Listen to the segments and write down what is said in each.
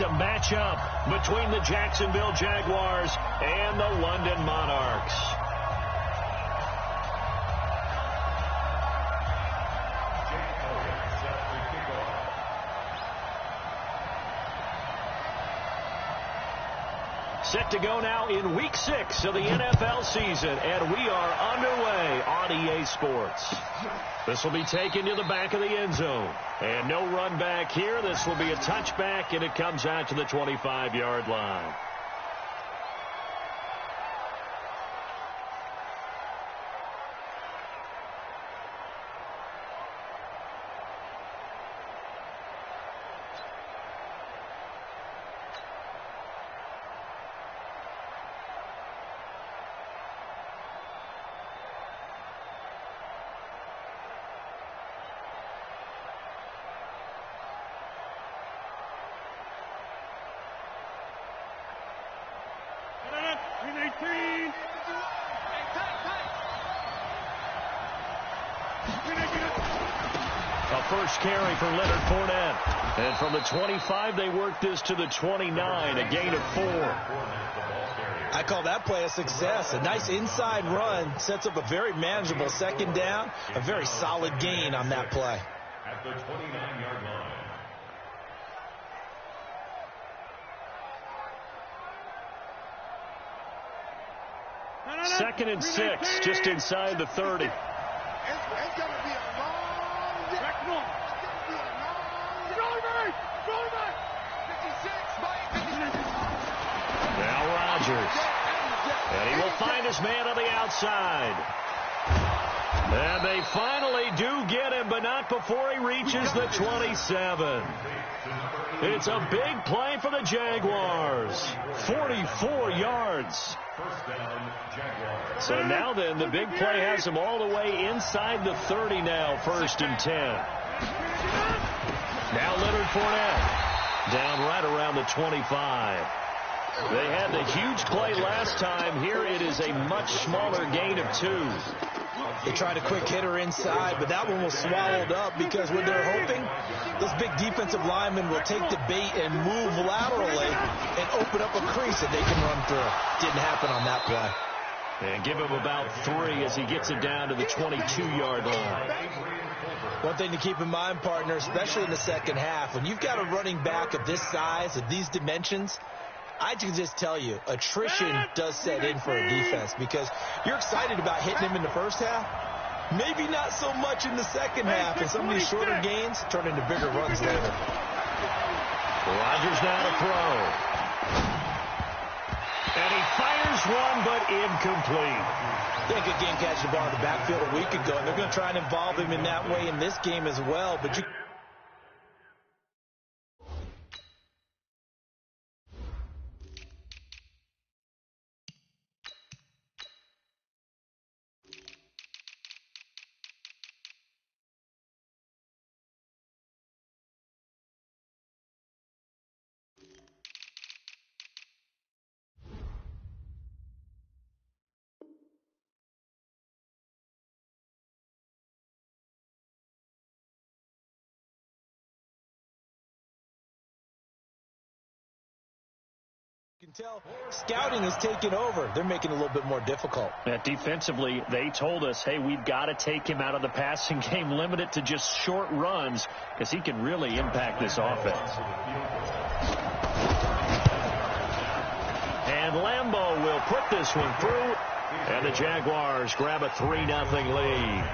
It's a matchup between the Jacksonville Jaguars and the London Monarchs. Set to go now in Week 6 of the NFL season, and we are underway on EA Sports. This will be taken to the back of the end zone. And no run back here. This will be a touchback, and it comes out to the 25-yard line. A first carry for Leonard Fournette. And from the 25, they work this to the 29, a gain of 4. I call that play a success. A nice inside run sets up a very manageable second down. A very solid gain on that play. At the 29-yard line. Second and 6, just inside the 30. It's going to be a long day. It's going to be a long day. Go back. 56, 56. Now Rodgers. And he will find his man on the outside. And they finally do get him, but not before he reaches the 27. It's a big play for the Jaguars. 44 yards. So now then, the big play has him all the way inside the 30 now, 1st and 10. Now Leonard Fournette down right around the 25. They had the huge play last time. Here it is a much smaller gain of 2. They tried a quick hitter inside, but that one was swallowed up because what they're hoping, those big defensive linemen will take the bait and move laterally and open up a crease that they can run through. Didn't happen on that play. And give him about 3 as he gets it down to the 22-yard line. One thing to keep in mind, partner, especially in the second half, when you've got a running back of this size, of these dimensions, I can just tell you, attrition does set in for a defense because you're excited about hitting him in the first half. Maybe not so much in the second half, and some of these shorter gains turn into bigger runs later. Rodgers now to throw. And he fires one, but incomplete. They had a good game catching the ball in the backfield a week ago, and they're going to try and involve him in that way in this game as well. But you can tell scouting is taking over. They're making it a little bit more difficult. Defensively, they told us, hey, we've got to take him out of the passing game, limit it to just short runs, because he can really impact this offense. And Lambeau will put this one through, and the Jaguars grab a 3-0 lead.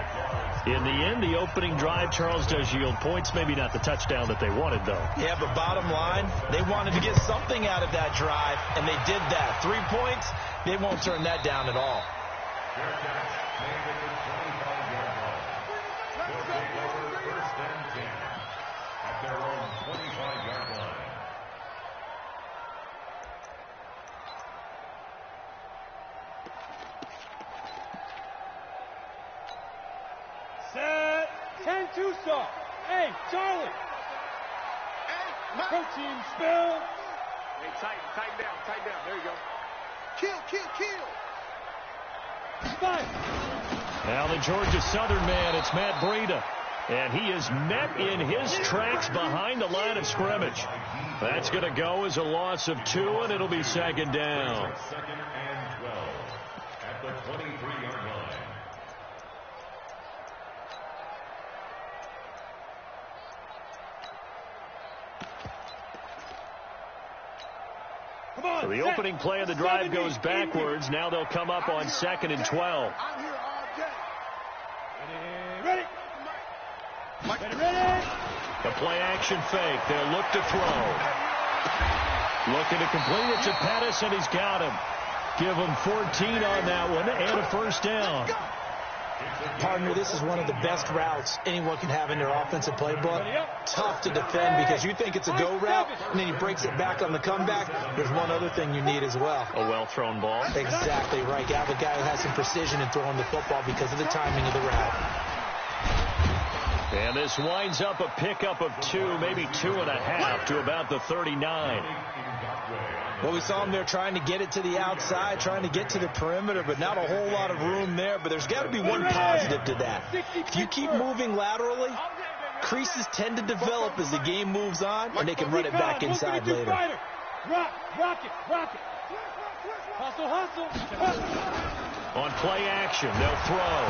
In the end, the opening drive, Charles, does yield points. Maybe not the touchdown that they wanted, though. Yeah, but bottom line, they wanted to get something out of that drive, and they did that. 3 points, they won't turn that down at all. At their own 25-yard line. Set. 10-2 stop. Hey, Charlie. Protein spill. Hey, tighten down. There you go. Kill. Spike. Now the Georgia Southern man, it's Matt Breida. And he is met in his tracks behind the line of scrimmage. That's going to go as a loss of 2, and it'll be second down. Second and 12 at the 23-yard line. So the opening play of the drive goes backwards. Now they'll come up on 2nd and 12. I'm here all day. Ready. The play action fake. They'll look to throw. Looking to complete it to Pettis, and he's got him. Give him 14 on that one and a first down. Partner, this is one of the best routes anyone can have in their offensive playbook. Tough to defend because you think it's a go route, and then he breaks it back on the comeback. There's one other thing you need as well. A well-thrown ball. Exactly right. You have a guy who has some precision in throwing the football because of the timing of the route. And this winds up a pickup of 2, maybe 2.5 to about the 39. Well, we saw him there trying to get it to the outside, trying to get to the perimeter, but not a whole lot of room there. But there's got to be one positive to that. If you keep moving laterally, creases tend to develop as the game moves on, and they can run it back inside later. Rock it. Hustle. On play action, they'll throw.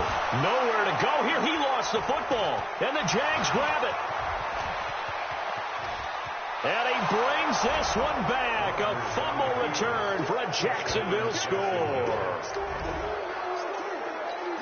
Nowhere to go here. He lost the football, and the Jags grab it. And he brings this one back. A fumble return for a Jacksonville score.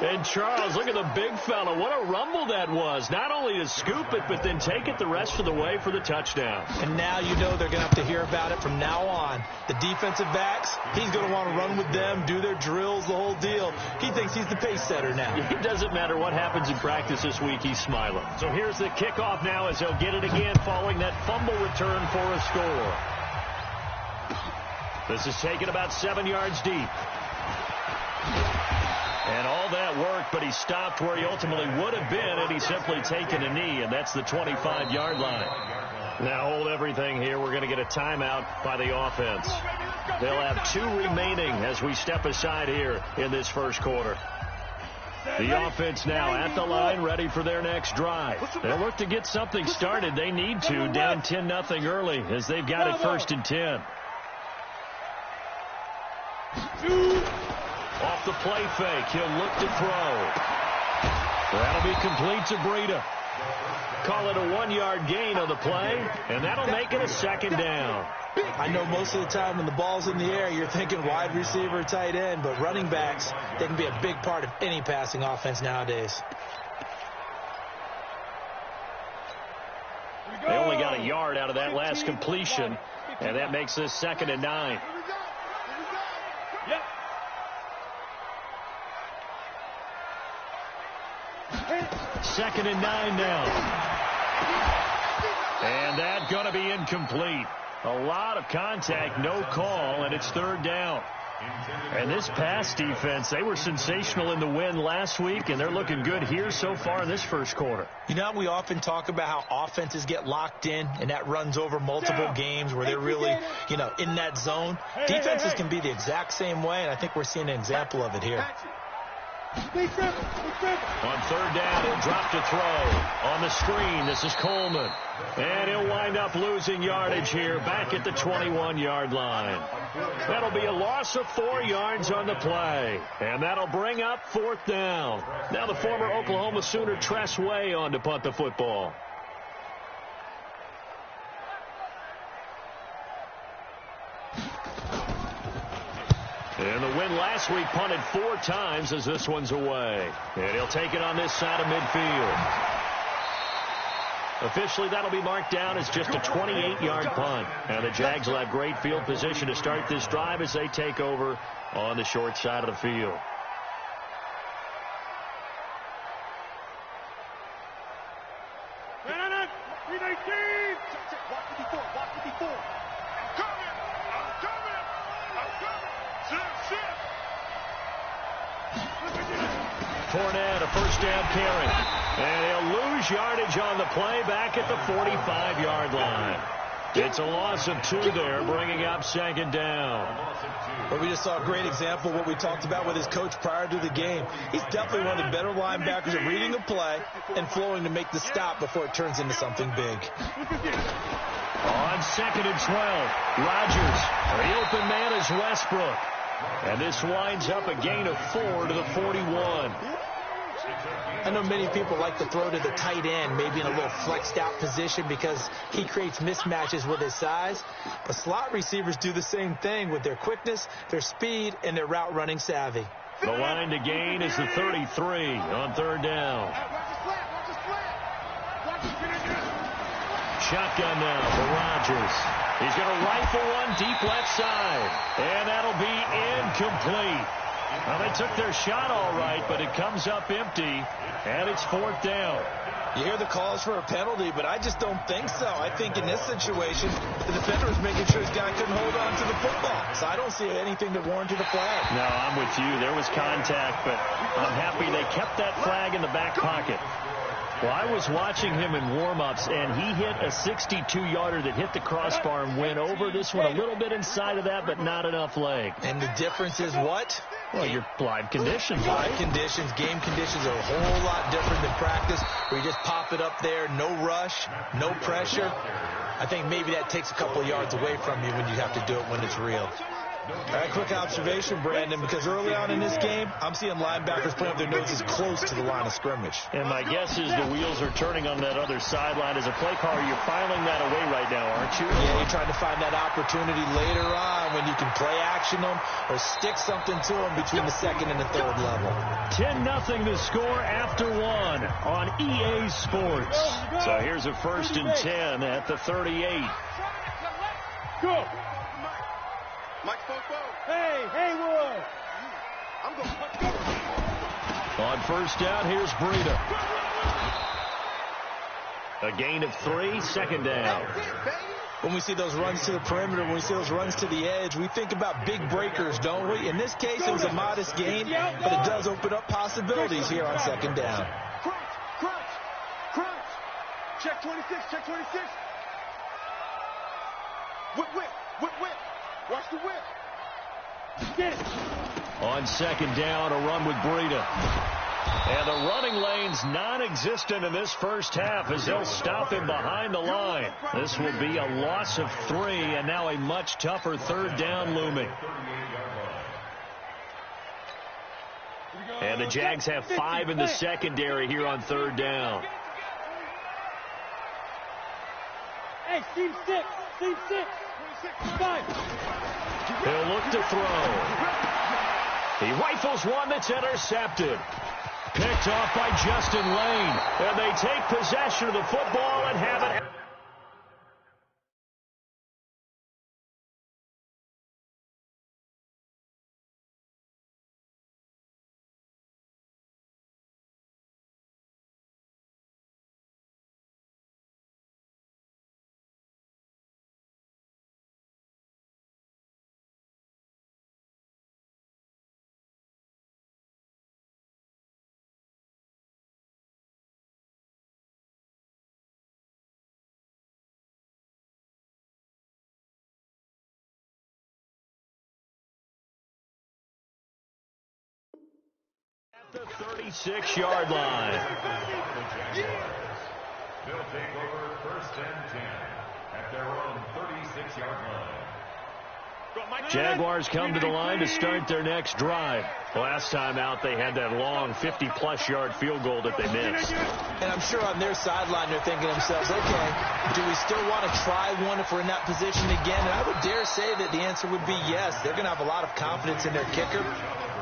And Charles, look at the big fella. What a rumble that was. Not only to scoop it, but then take it the rest of the way for the touchdown. And now you know they're going to have to hear about it from now on. The defensive backs, he's going to want to run with them, do their drills, the whole deal. He thinks he's the pace setter now. It doesn't matter what happens in practice this week, he's smiling. So here's the kickoff now as they'll get it again following that fumble return for a score. This is taken about 7 yards deep. And all that worked, but he stopped where he ultimately would have been had he simply taken a knee, and that's the 25-yard line. Now hold everything here. We're going to get a timeout by the offense. They'll have 2 remaining as we step aside here in this first quarter. The offense now at the line, ready for their next drive. They'll look to get something started. They need to, down 10-0 early as they've got it 1st and 10. Off the play fake, he'll look to throw. That'll be complete to Breida. Call it a 1-yard gain on the play, and that'll make it a second down. I know most of the time when the ball's in the air, you're thinking wide receiver, tight end, but running backs, they can be a big part of any passing offense nowadays. They only got a yard out of that last completion, and that makes this 2nd and 9. Yep. 2nd and 9 now. And that's going to be incomplete. A lot of contact, no call, and it's 3rd down. And this pass defense, they were sensational in the win last week, and they're looking good here so far in this first quarter. You know, we often talk about how offenses get locked in, and that runs over multiple games where they're really, in that zone. Defenses can be the exact same way, and I think we're seeing an example of it here. On 3rd down, he'll drop to throw. On the screen, this is Coleman. And he'll wind up losing yardage here back at the 21-yard line. That'll be a loss of 4 yards on the play. And that'll bring up 4th down. Now the former Oklahoma Sooner Tress Way on to punt the football. And the win last week punted 4 times as this one's away. And he'll take it on this side of midfield. Officially, that'll be marked down as just a 28-yard punt. And the Jags will have great field position to start this drive as they take over on the short side of the field. Fournette, a first down carry. And he'll lose yardage on the play back at the 45-yard line. It's a loss of 2 there, bringing up 2nd down. But we just saw a great example of what we talked about with his coach prior to the game. He's definitely one of the better linebackers at reading a play and flowing to make the stop before it turns into something big. On 2nd and 12, Rodgers. The open man is Westbrook. And this winds up a gain of 4 to the 41. I know many people like to throw to the tight end, maybe in a little flexed out position because he creates mismatches with his size. But slot receivers do the same thing with their quickness, their speed, and their route running savvy. The line to gain is the 33 on 3rd down. Shotgun now for Rodgers. He's going to rifle one deep left side. And that'll be incomplete. Well, they took their shot all right, but it comes up empty, and it's 4th down. You hear the calls for a penalty, but I just don't think so. I think in this situation, the defender was making sure his guy couldn't hold on to the football. So I don't see anything that warranted a flag. No, I'm with you. There was contact, but I'm happy they kept that flag in the back pocket. Well, I was watching him in warm-ups, and he hit a 62-yarder that hit the crossbar and went over. This one a little bit inside of that, but not enough leg. And the difference is what? Well, your live conditions, right? Live conditions, game conditions are a whole lot different than practice, where you just pop it up there, no rush, no pressure. I think maybe that takes a couple of yards away from you when you have to do it when it's real. All right, quick observation, Brandon, because early on in this game, I'm seeing linebackers putting up their noses close to the line of scrimmage. And my guess is the wheels are turning on that other sideline. As a play caller, you're filing that away right now, aren't you? Yeah, you're trying to find that opportunity later on when you can play action them or stick something to them between the 2nd and the 3rd level. 10-0 the score after 1 on EA Sports. So here's a 1st and 10 at the 38. Go. Mike Fofo. Hey, Haywood. I'm going. Let's go. On 1st down, here's Breida. A gain of 3, 2nd down. When we see those runs to the perimeter, when we see those runs to the edge, we think about big breakers, don't we? In this case, it was a modest gain, but it does open up possibilities here on 2nd down. Crunch, crunch, crunch. Check 26, check 26. Whip, whip, whip, whip. Watch the whip. Get it. On 2nd down, a run with Breida. And the running lane's non-existent in this first half as they'll stop him behind the line. This will be a loss of 3, and now a much tougher 3rd down looming. And the Jags have 5 in the secondary here on 3rd down. Hey, Steve 6. Steve 6. 5. He'll look to throw. He rifles one that's intercepted. Picked off by Justin Lane. And they take possession of the football and have it. The 36-yard line. They'll take over 1st and 10 at their own 36-yard line. Jaguars come to the line to start their next drive. Last time out, they had that long 50-plus yard field goal that they missed. And I'm sure on their sideline they're thinking to themselves, okay, do we still want to try one if we're in that position again? And I would dare say that the answer would be yes. They're going to have a lot of confidence in their kicker.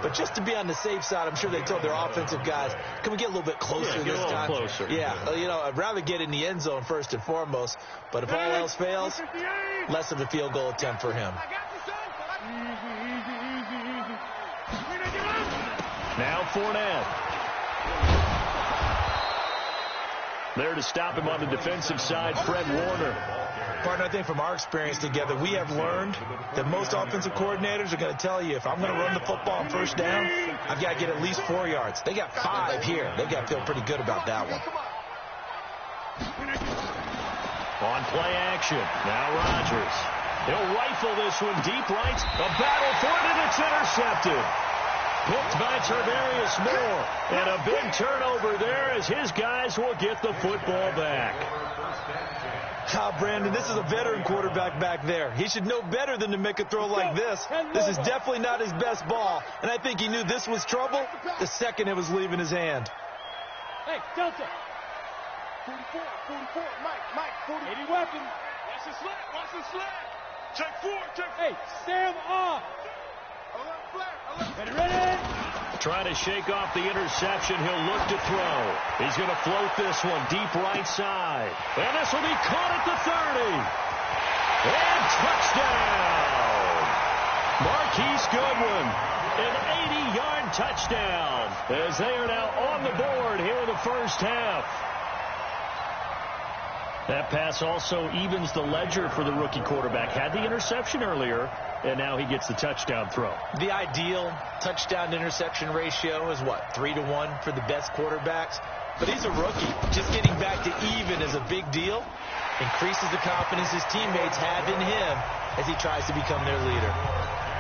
But just to be on the safe side, I'm sure they told their offensive guys, can we get a little bit closer this time? Closer. Yeah, you know, I'd rather get in the end zone first and foremost. But if all else fails, less of a field goal attempt for him. Now Fournette. There to stop him on the defensive side, Fred Warner. Partner, I think from our experience together, we have learned that most offensive coordinators are going to tell you, if I'm going to run the football on 1st down, I've got to get at least 4 yards. They got 5 here. They got to feel pretty good about that one. On play action, now Rodgers. He'll rifle this one deep right. A battle for it, and it's intercepted. Picked by Tarvarius Moore. And a big turnover there as his guys will get the football back. Brandon, this is a veteran quarterback back there. He should know better than to make a throw like this. This is definitely not his best ball, and I think he knew this was trouble the second it was leaving his hand. Hey, Delta. 44, Mike, 40. 80 weapon. Watch the sled. Check 4. Hey, stand off. Alert flag. Ready? Trying to shake off the interception. He'll look to throw. He's going to float this one deep right side. And this will be caught at the 30. And touchdown. Marquise Goodwin. An 80-yard touchdown as they are now on the board here in the first half. That pass also evens the ledger for the rookie quarterback. Had the interception earlier, and now he gets the touchdown throw. The ideal touchdown-interception ratio is, what, 3-to-1 for the best quarterbacks? But he's a rookie. Just getting back to even is a big deal. Increases the confidence his teammates have in him as he tries to become their leader.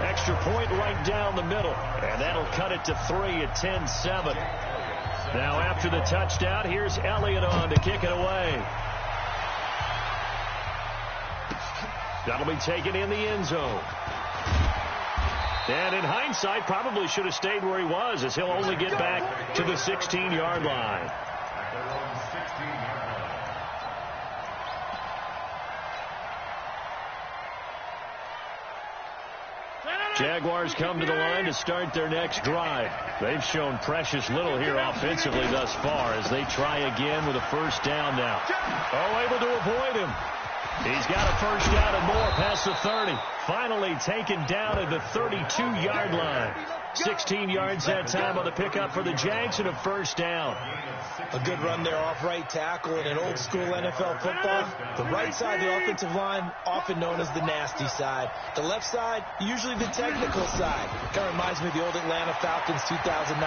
Extra point right down the middle, and that'll cut it to 3 at 10-7. Now after the touchdown, here's Elliott on to kick it away. That'll be taken in the end zone. And in hindsight, probably should have stayed where he was, as he'll only get back to the 16-yard line. Jaguars come to the line to start their next drive. They've shown precious little here offensively thus far as they try again with a first down now. Oh, able to avoid him. He's got a first down and more past the 30. Finally taken down at the 32-yard line. 16 yards that time on the pickup for the Jags and a first down. A good run there off right tackle in an old-school NFL football. The right side of the offensive line, often known as the nasty side. The left side, usually the technical side. Kind of reminds me of the old Atlanta Falcons 2009-2010.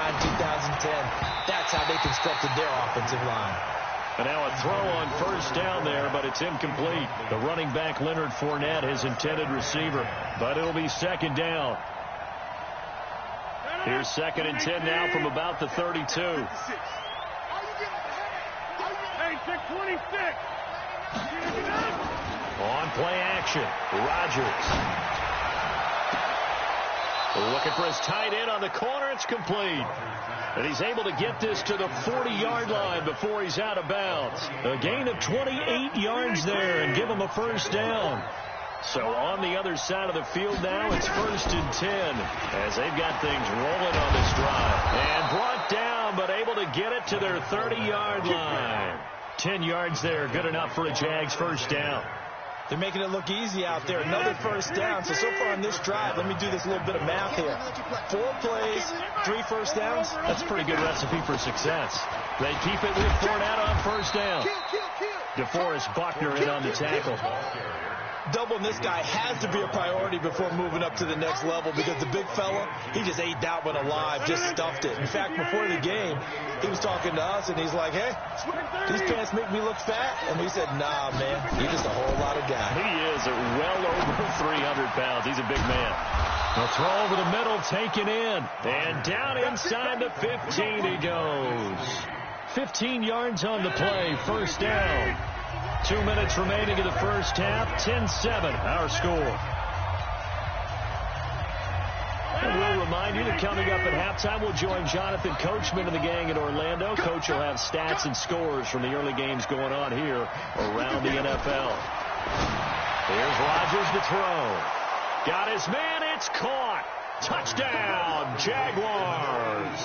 That's how they constructed their offensive line. And now a throw on first down there, but it's incomplete. The running back, Leonard Fournette, his intended receiver. But it'll be second down. Here's 2nd and 10 now from about the 32. Hey, check 26. On play action, Rodgers. Looking for his tight end on the corner. It's complete. And he's able to get this to the 40-yard line before he's out of bounds. A gain of 28 yards there and give him a first down. So on the other side of the field now, it's 1st and 10 as they've got things rolling on this drive. And brought down, but able to get it to their 30-yard line. 10 yards there, good enough for a Jags first down. They're making it look easy out there. Another first down. So far on this drive, let me do this little bit of math here. 4 plays, 3 first downs. That's a pretty good recipe for success. They keep it with Fournette on first down. DeForest Buckner in on the tackle. Doubling this guy has to be a priority before moving up to the next level because the big fella, he just ate that one alive, just stuffed it. In fact, before the game, he was talking to us, and he's like, hey, these pants make me look fat. And we said, nah, man, you're just a whole lot of guy. He is well over 300 pounds. He's a big man. A throw over the middle, taken in. And down inside the 15 he goes. 15 yards on the play, first down. 2 minutes remaining in the first half. 10-7, our score. And we'll remind you that coming up at halftime, we'll join Jonathan Coachman and the gang in Orlando. Coach will have stats and scores from the early games going on here around the NFL. Here's Rodgers to throw. Got his man. It's caught. Touchdown, Jaguars.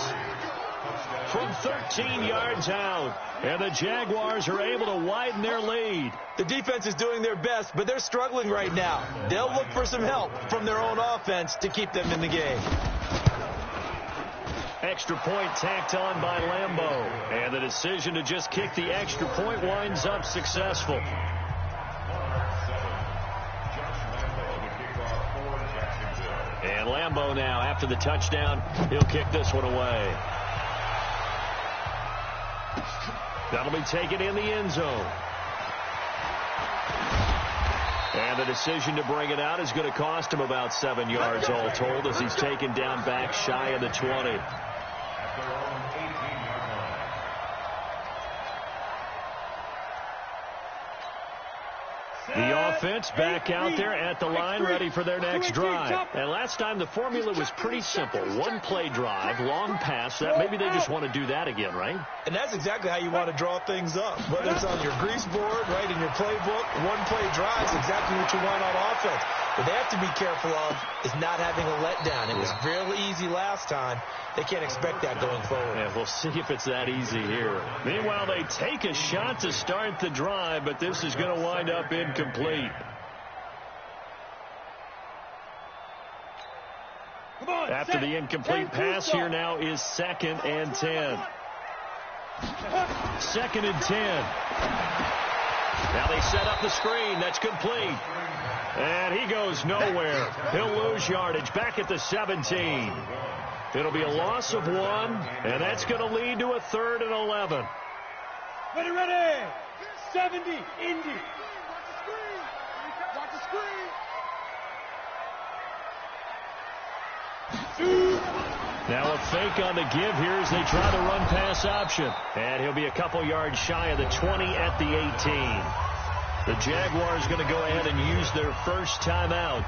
From 13 yards out. And the Jaguars are able to widen their lead. The defense is doing their best, but they're struggling right now. They'll look for some help from their own offense to keep them in the game. Extra point tacked on by Lambeau. And the decision to just kick the extra point winds up successful. And Lambeau now, after the touchdown, he'll kick this one away. That'll be taken in the end zone. And the decision to bring it out is going to cost him about 7 yards all told as he's taken down back shy of the 20. offense back out there at the line, ready for their next drive. And last time the formula was pretty simple. One play drive, long pass. That maybe they just want to do that again, right? And that's exactly how you want to draw things up. Whether it's on your grease board, right, in your playbook, one play drive is exactly what you want on offense. What they have to be careful of is not having a letdown. It was fairly easy last time. They can't expect that going forward. Yeah, we'll see if it's that easy here. Meanwhile, they take a shot to start the drive, but this is going to wind up incomplete. After the incomplete pass, here now is 2nd and 10. 2nd and 10. Now they set up the screen. That's complete. And he goes nowhere. He'll lose yardage back at the 17. It'll be a loss of 1, and that's going to lead to a 3rd and 11. Ready. 70, Indy. Watch the screen. Now a fake on the give here as they try the run pass option. And he'll be a couple yards shy of the 20 at the 18. The Jaguars going to go ahead and use their first timeout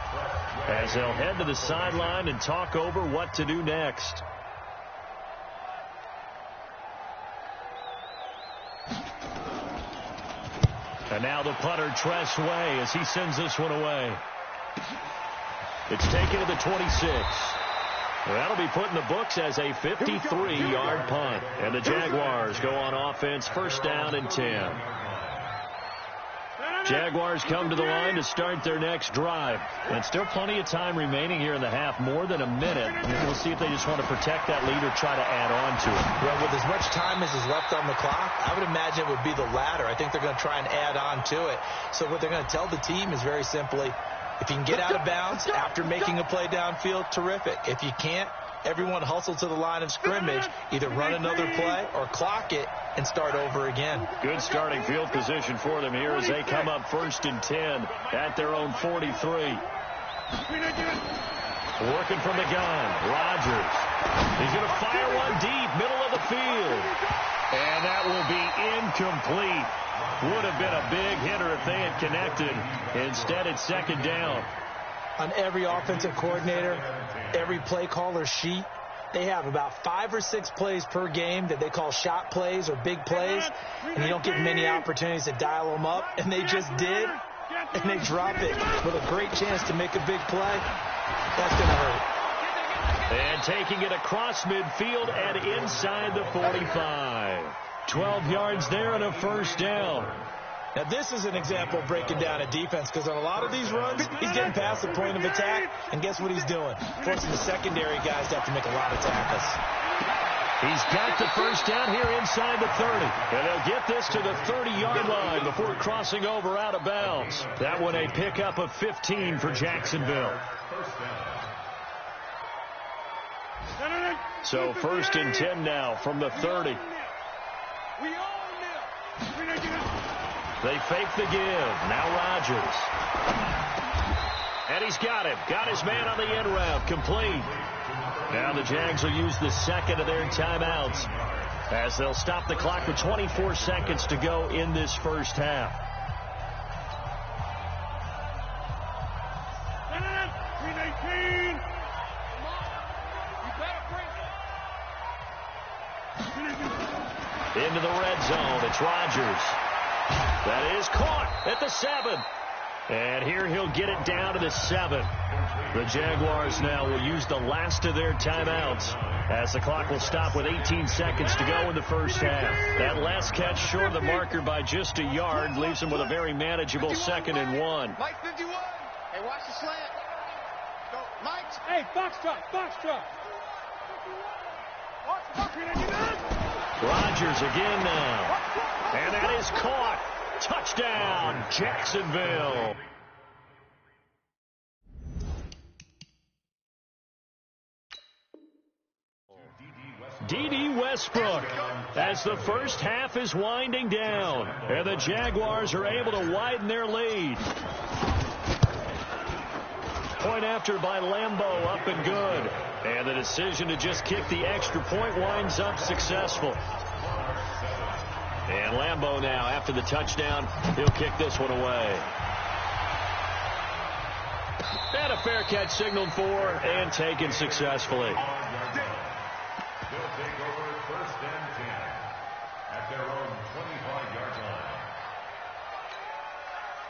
as they'll head to the sideline and talk over what to do next. And now the punter, Tress Way, as he sends this one away. It's taken to the 26. That'll be put in the books as a 53-yard punt. And the Jaguars go on offense, 1st down and 10. Jaguars come to the line to start their next drive. And still plenty of time remaining here in the half, more than a minute. We'll see if they just want to protect that lead or try to add on to it. Well, with as much time as is left on the clock, I would imagine it would be the latter. I think they're going to try and add on to it. So what they're going to tell the team is very simply, if you can get out of bounds after making a play downfield, terrific. If you can't, everyone hustle to the line of scrimmage, either run another play or clock it and start over again. Good starting field position for them here as they come up 1st and 10 at their own 43. Working from the gun, Rodgers. He's going to fire one deep, middle of the field. And that will be incomplete. Would have been a big hitter if they had connected. Instead, it's 2nd down. On every offensive coordinator, every play caller sheet, they have about 5 or 6 plays per game that they call shot plays or big plays, and you don't get many opportunities to dial them up, and they just did, and they drop it with a great chance to make a big play. That's going to hurt. And taking it across midfield and inside the 45. 12 yards there and a 1st down. Now, this is an example of breaking down a defense, because on a lot of these runs, he's getting past the point of attack, and guess what he's doing? Forcing the secondary guys to have to make a lot of tackles. He's got the 1st down here inside the 30. And they'll get this to the 30-yard line before crossing over out of bounds. That one a pickup of 15 for Jacksonville. So 1st and 10 now from the 30. They fake the give. Now Rodgers. And he's got him. Got his man on the end route. Complete. Now the Jags will use the 2nd of their timeouts as they'll stop the clock with 24 seconds to go in this first half. Into the red zone. It's Rodgers. That is caught at the 7. And here he'll get it down to the 7. The Jaguars now will use the last of their timeouts as the clock will stop with 18 seconds to go in the first half. That last catch short of the marker by just a yard leaves him with a very manageable 2nd and 1. Mike 51. Hey, watch the slant. Go, Mike. Hey, Foxtrot. Rodgers again now. And that is caught. Touchdown, Jacksonville. D.D. Westbrook as the first half is winding down. And the Jaguars are able to widen their lead. Point after by Lambeau, up and good. And the decision to just kick the extra point winds up successful. And Lambeau now, after the touchdown, he'll kick this one away. And a fair catch signaled for and taken successfully. They'll take over 1st and 10 at their own 25-yard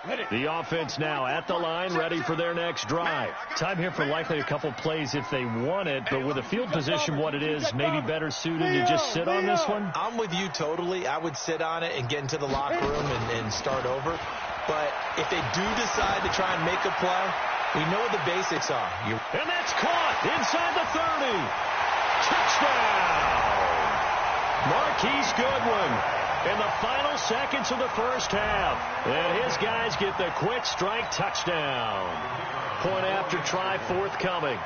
line. The offense now at the line, ready for their next drive. Time here for likely a couple plays if they want it, but with the field position what it is, maybe better suited to just sit on this one? I'm with you totally. I would sit on it and get into the locker room and start over. But if they do decide to try and make a play, we know what the basics are. And that's caught inside the 30. Touchdown! Marquise Goodwin in the final seconds of the first half. And his guys get the quick strike touchdown. Point after try forthcoming.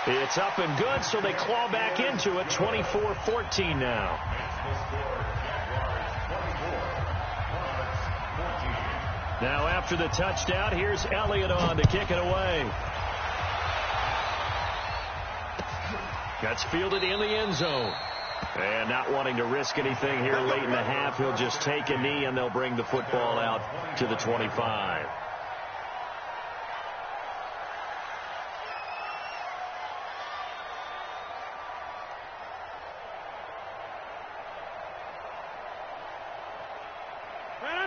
It's up and good, so they claw back into it. 24-14 now. Now after the touchdown, here's Elliott on to kick it away. That's fielded in the end zone. And not wanting to risk anything here late in the half, he'll just take a knee and they'll bring the football out to the 25.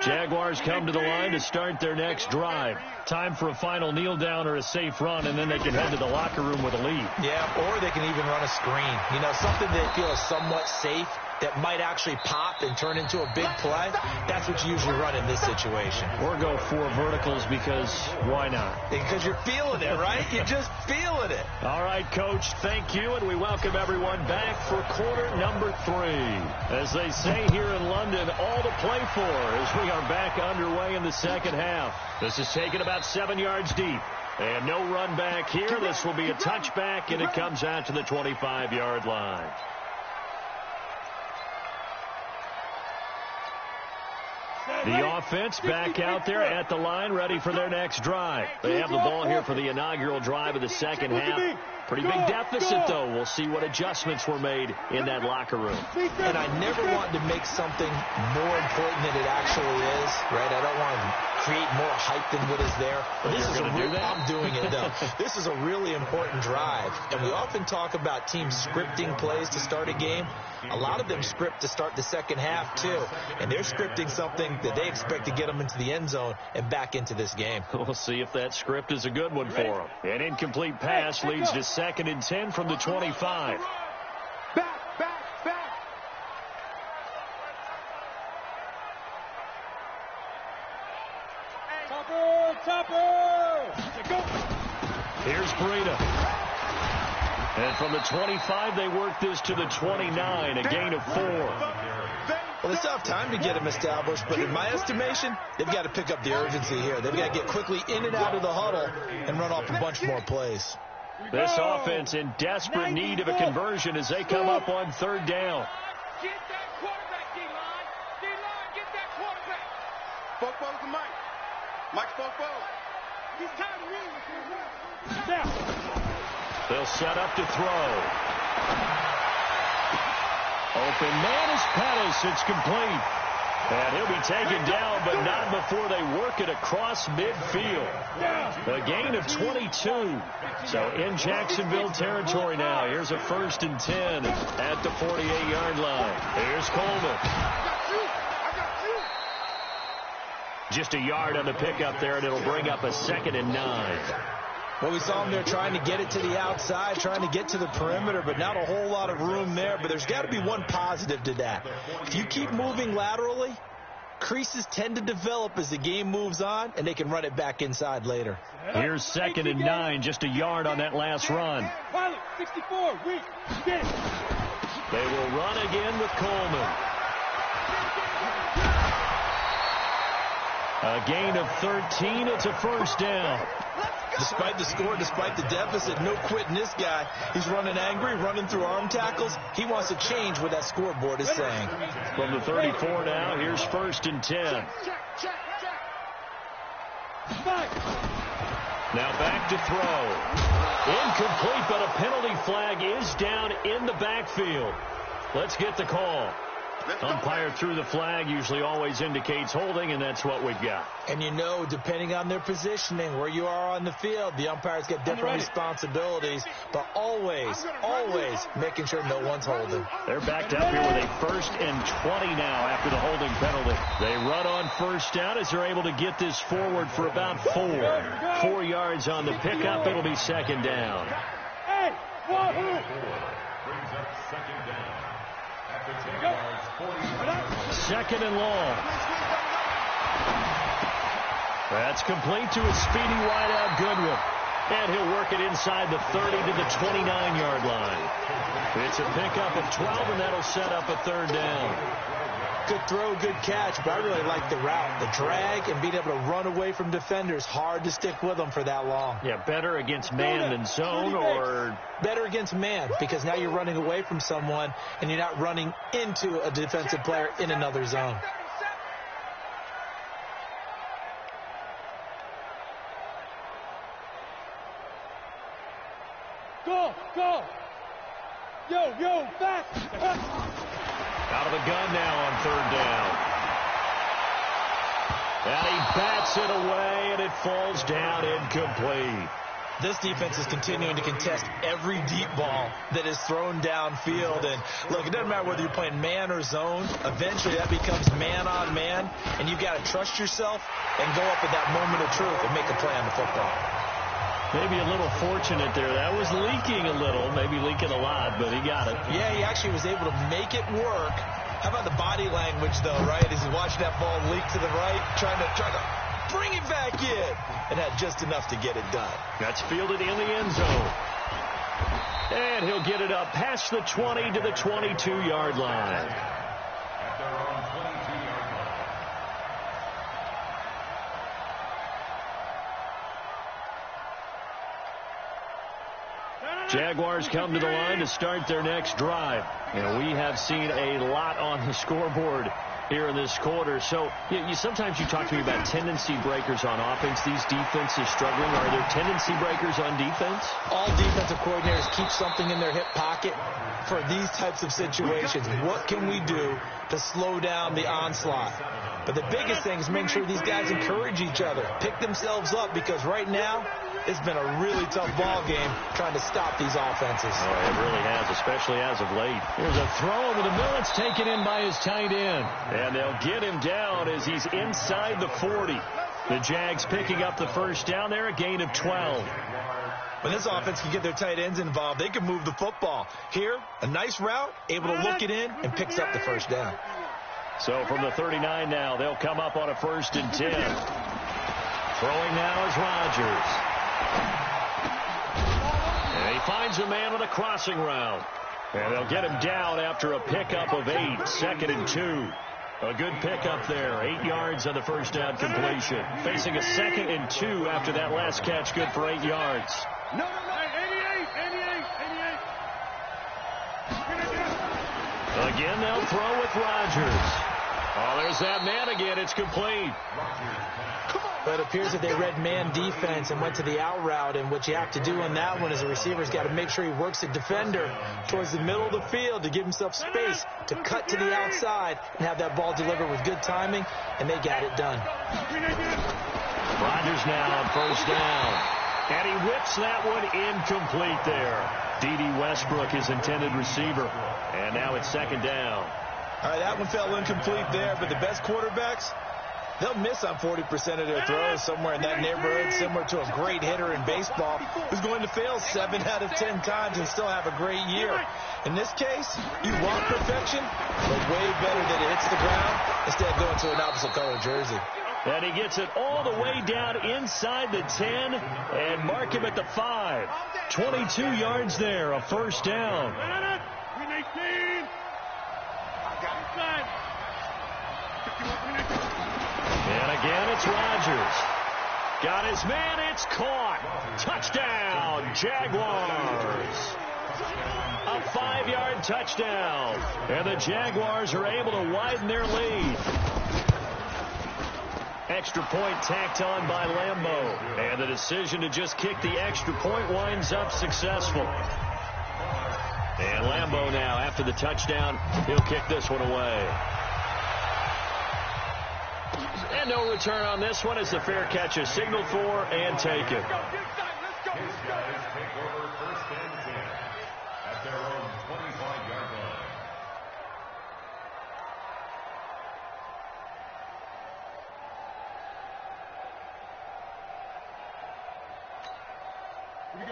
Jaguars come to the line to start their next drive. Time for a final kneel down or a safe run, and then they can head to the locker room with a lead. Yeah, or they can even run a screen. You know, something they feel is somewhat safe that might actually pop and turn into a big play. That's what you usually run in this situation. Or go 4 verticals because why not? Because you're feeling it, right? You're just feeling it. All right, Coach, thank you, and we welcome everyone back for quarter number 3. As they say here in London, all to play for as we are back underway in the second half. This is taken about 7 yards deep. And no run back here. This will be a touchback, and it comes out to the 25-yard line. The offense back out there at the line, ready for their next drive. They have the ball here for the inaugural drive of the second half. Pretty big deficit, though. We'll see what adjustments were made in that locker room. And I never want to make something more important than it actually is, right? I don't want to create more hype than what is there. But this you're is going to do that? I'm doing it, though. This is a really important drive. And we often talk about teams scripting plays to start a game. A lot of them script to start the second half, too. And they're scripting something that they expect to get them into the end zone and back into this game. We'll see if that script is a good one for them. An incomplete pass leads to 2nd and 10 from the 25. Back. Topper! Go! Here's Breida. And from the 25, they work this to the 29, a gain of 4. Well, they still have time to get them established, but in my estimation, they've got to pick up the urgency here. They've got to get quickly in and out of the huddle and run off a bunch more plays. This offense in desperate need of a conversion as they come up on 3rd down. Get that quarterback, D-line. D-line, get that quarterback. Football's the mic. Mike's football. He's tired of me. They'll set up to throw. Open man is Pettis. It's complete. And he'll be taken down, but not before they work it across midfield. A gain of 22. So in Jacksonville territory now. Here's a 1st and 10 at the 48-yard line. Here's Coleman. Just a yard on the pickup there, and it'll bring up a 2nd and 9. Well, we saw them there trying to get it to the outside, trying to get to the perimeter, but not a whole lot of room there. But there's got to be one positive to that. If you keep moving laterally, creases tend to develop as the game moves on, and they can run it back inside later. Here's 2nd and 9, just a yard on that last run. Pilot, 64, weak, dead. They will run again with Coleman. A gain of 13. It's a 1st down. Despite the score, despite the deficit, no quitting this guy. He's running angry, running through arm tackles. He wants to change what that scoreboard is saying. From the 34 now, here's 1st and 10. Now back to throw. Incomplete, but a penalty flag is down in the backfield. Let's get the call. Umpire threw the flag, usually always indicates holding, and that's what we've got. And you know, depending on their positioning, where you are on the field, the umpires get different responsibilities, but always making sure no one's holding. They're backed up here with a 1st and 20 now after the holding penalty. They run on first down as they're able to get this forward for about 4 yards on the pickup. It'll be 2nd down. Hey, one. Brings up 2nd down. At the 10 yards, 40. 2nd and long. That's complete to a speedy wideout Goodwin. And he'll work it inside the 30 to the 29-yard line. It's a pickup of 12, and that'll set up a 3rd down. Good throw, good catch, but I really like the route. The drag and being able to run away from defenders, hard to stick with them for that long. Yeah, better against man than zone, or? Better against man, because now you're running away from someone and you're not running into a defensive player in another zone. Go. Yo, back. Out of the gun now on 3rd down. And he bats it away, and it falls down incomplete. This defense is continuing to contest every deep ball that is thrown downfield. And look, it doesn't matter whether you're playing man or zone. Eventually that becomes man on man, and you've got to trust yourself and go up at that moment of truth and make a play on the football. Maybe a little fortunate there. That was leaking a little, maybe leaking a lot, but he got it. Yeah, he actually was able to make it work. How about the body language, though, right? As he's watching that ball leak to the right, trying to bring it back in, and had just enough to get it done. That's fielded in the end zone. And he'll get it up past the 20 to the 22-yard line. At their own 22-yard line. Jaguars come to the line to start their next drive. And we have seen a lot on the scoreboard here in this quarter. So sometimes you talk to me about tendency breakers on offense. These defenses struggling. Are there tendency breakers on defense? All defensive coordinators keep something in their hip pocket for these types of situations. What can we do to slow down the onslaught? But the biggest thing is make sure these guys encourage each other, pick themselves up, because right now it's been a really tough ball game trying to stop these offenses. Oh, it really has, especially as of late. Here's a throw over the middle. It's taken in by his tight end. And they'll get him down as he's inside the 40. The Jags picking up the 1st down there, a gain of 12. When this offense can get their tight ends involved, they can move the football. Here, a nice route, able to look it in, and picks up the 1st down. So from the 39 now, they'll come up on a 1st and 10. Throwing now is Rodgers. And he finds a man on a crossing route. And they'll get him down after a pickup of 8, 2nd and 2. A good pickup there, 8 yards on the 1st down completion. Facing a 2nd and 2 after that last catch, good for 8 yards. No, 88. Again, they'll throw with Rodgers. Oh, there's that man again. It's complete. But it appears that they read man defense and went to the out route. And what you have to do on that one is a receiver's got to make sure he works a defender towards the middle of the field to give himself space to cut to the outside and have that ball delivered with good timing, and they got it done. Rodgers now on 1st down. And he whips that one incomplete there. D.D. Westbrook, his intended receiver. And now it's 2nd down. All right, that one fell incomplete there, but the best quarterbacks, they'll miss on 40% of their throws, somewhere in that neighborhood, similar to a great hitter in baseball who's going to fail 7 out of 10 times and still have a great year. In this case, you want perfection, but way better that it hits the ground instead of going to an opposite color jersey. And he gets it all the way down inside the 10 and mark him at the 5. 22 yards there, a 1st down. And again, it's Rodgers. Got his man, it's caught. Touchdown, Jaguars. A 5-yard touchdown. And the Jaguars are able to widen their lead. Extra point tacked on by Lambeau. And the decision to just kick the extra point winds up successful. And Lambeau now, after the touchdown, he'll kick this one away. And no return on this one as the fair catch is signaled for and taken. His guys take over first and 10 at their own 25-yard line.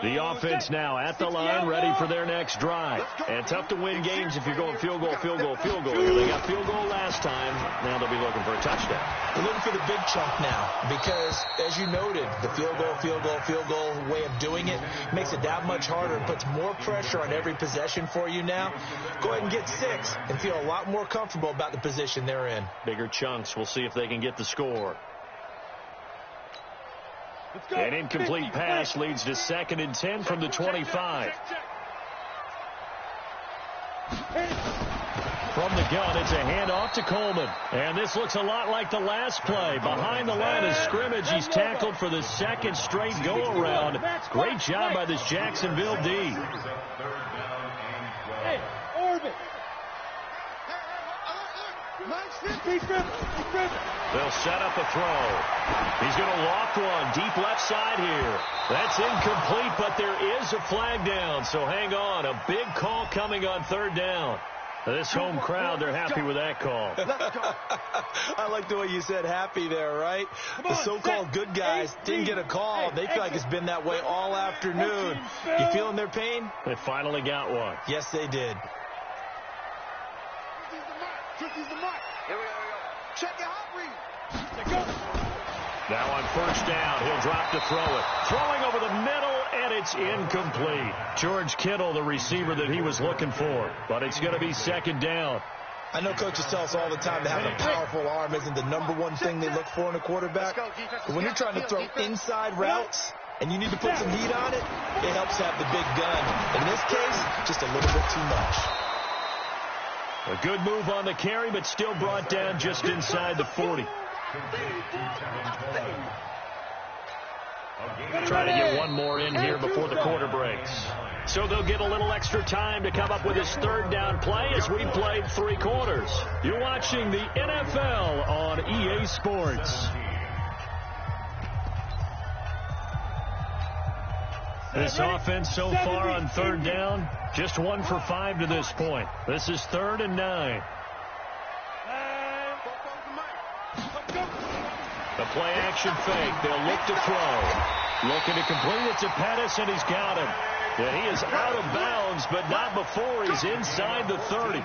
The offense now at the line, ready for their next drive. And tough to win games if you're going field goal, field goal, field goal. Here they got field goal last time. Now they'll be looking for a touchdown. They're looking for the big chunk now because, as you noted, the field goal way of doing it makes it that much harder and puts more pressure on every possession for you now. Go ahead and get 6 and feel a lot more comfortable about the position they're in. Bigger chunks. We'll see if they can get the score. An incomplete pass leads to 2nd and 10 from the 25. From the gun, it's a handoff to Coleman. And this looks a lot like the last play. Behind the line of scrimmage, he's tackled for the 2nd straight go-around. Great job by this Jacksonville D. Hey, Orbit. They'll set up a throw. He's going to loft one deep left side here. That's incomplete, but there is a flag down, so hang on. A big call coming on 3rd down. This home crowd, they're happy with that call. I like the way you said happy there, right? The so-called good guys didn't get a call. They feel like it's been that way all afternoon. You feeling their pain? They finally got one. Yes, they did. Here we go. Check your hot read. Now on 1st down, he'll drop to throw it. Throwing over the middle, and it's incomplete. George Kittle, the receiver that he was looking for. But it's going to be 2nd down. I know coaches tell us all the time that having a powerful arm isn't the #1 thing they look for in a quarterback. But when you're trying to throw inside routes and you need to put some heat on it, it helps to have the big gun. In this case, just a little bit too much. A good move on the carry, but still brought down just inside the 40. Trying to get one more in here before the quarter breaks. So they'll get a little extra time to come up with his 3rd down play as we played 3 quarters. You're watching the NFL on EA Sports. This offense so far on 3rd down, just 1 for 5 to this point. This is 3rd and 9. The play action fake. They'll look to throw. Looking to complete it to Pettis, and he's got him. And he is out of bounds, but not before he's inside the 30.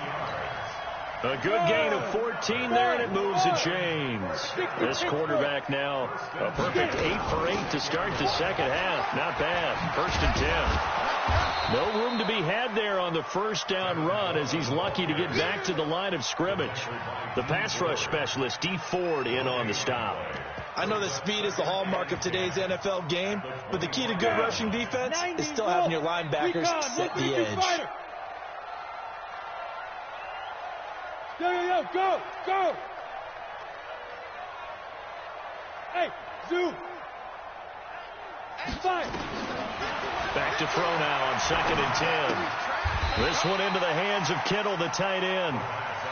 A good gain of 14 there, and it moves the chains. This quarterback now, a perfect 8 for 8 to start the 2nd half. Not bad. 1st and 10. No room to be had there on the 1st down run as he's lucky to get back to the line of scrimmage. The pass rush specialist, D. Ford, in on the stop. I know that speed is the hallmark of today's NFL game, but the key to good rushing defense is still having your linebackers set the edge. Go! Hey, Zoo! Back to throw now on 2nd and 10. This one into the hands of Kittle, the tight end.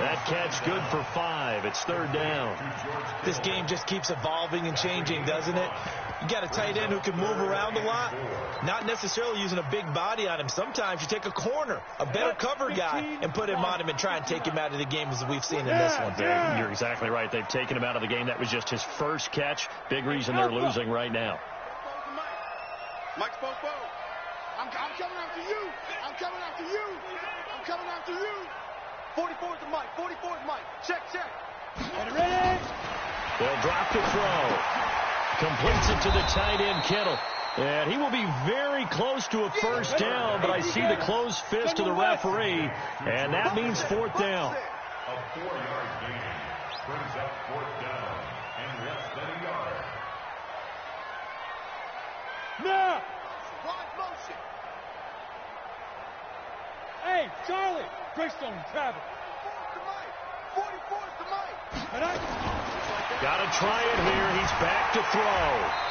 That catch good for 5. It's 3rd down. This game just keeps evolving and changing, doesn't it? You got a tight end who can move around a lot, not necessarily using a big body on him. Sometimes you take a corner, a better cover guy, and put him on him and try and take him out of the game as we've seen in this one. You're exactly right. They've taken him out of the game. That was just his 1st catch. Big reason they're losing right now. Mike's post. I'm coming after you. I'm coming after you. I'm coming after you. 44 is the Mike. 44 is Mike. Check. Ready? They'll drop the throw. Completes it to the tight end, Kittle. And he will be very close to a 1st down, but I see the closed fist of the referee, and that means 4th down. A 4-yard gain brings up 4th down and less than a yard. Now! Wide motion. Hey, Charlie! Greystone travel. 44 is the Mike. 44 is the Mike. And I... Got to try it here. He's back to throw.